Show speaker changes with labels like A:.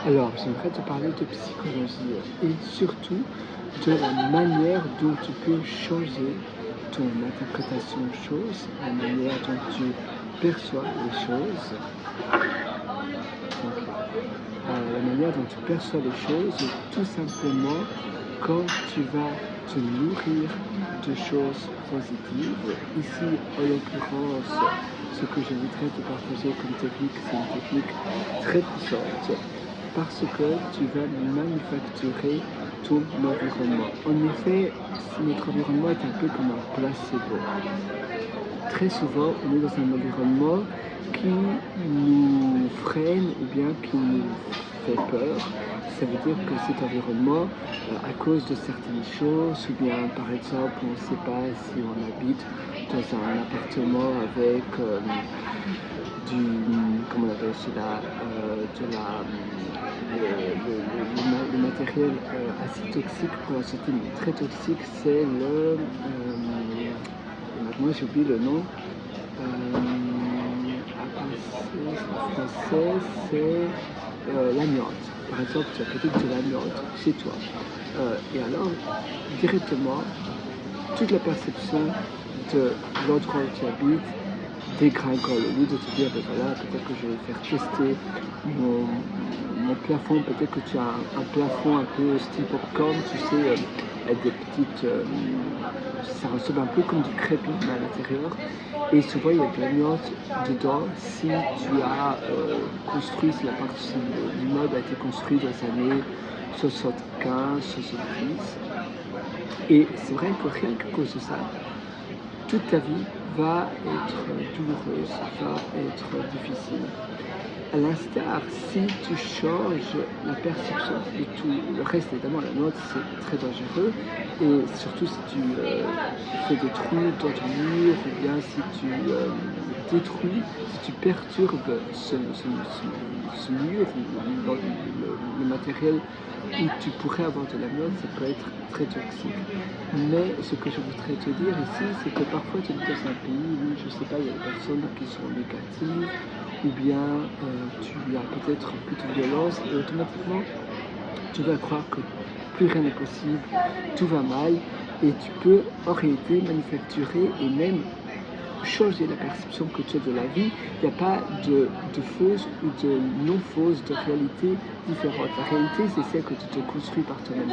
A: Alors, j'aimerais te parler de psychologie et surtout de la manière dont tu peux changer ton interprétation des choses, la manière dont tu perçois les choses. Donc, la manière dont tu perçois les choses, tout simplement quand tu vas te nourrir de choses positives. Ici, en l'occurrence, ce que je voudrais te partager comme technique, c'est une technique très puissante parce que tu vas manufacturer ton environnement. En effet, si notre environnement est un peu comme un placebo. Très souvent, on est dans un environnement qui nous freine ou bien qui nous fait peur. Ça veut dire que cet environnement, à cause de certaines choses, ou bien par exemple, on ne sait pas si on habite dans un appartement avec du, comment on appelle cela, de la, le matériel assez toxique pour la santé, mais très toxique, c'est le, maintenant j'ai oublié le nom, en français, c'est l'amiante. Par exemple, tu as peut-être de l'amiante chez toi. Et alors, directement, toute la perception de l'endroit où tu habites dégringole. Au lieu de te dire, ben voilà, peut-être que je vais faire tester mon plafond, peut-être que tu as un plafond un peu style popcorn, tu sais, avec des petites... ça ressemble un peu comme du crépi à l'intérieur. Et souvent, il y a de l'amiante dedans si tu as construit, si la partie de l'immeuble a été construit dans les années 75, 70. Et c'est vrai que rien qu'à cause de ça, toute ta vie va être douloureuse, va être difficile. À l'instar, si tu changes la perception de tout le reste, évidemment, la note c'est très dangereux, et surtout si tu fais des trous dans ton mur, ou bien si tu détruis, si tu perturbes ce mur ou le matériel où tu pourrais avoir de la note, ça peut être très toxique. Mais ce que je voudrais te dire ici, c'est que parfois tu es dans un pays où, je ne sais pas, il y a des personnes qui sont négatives, ou bien tu as peut-être plus de violence, et automatiquement tu vas croire que plus rien n'est possible, tout va mal, et tu peux en réalité manufacturer et même changer la perception que tu as de la vie. Il n'y a pas de fausse ou de non fausse, de réalité différente. La réalité, c'est celle que tu te construis par toi-même.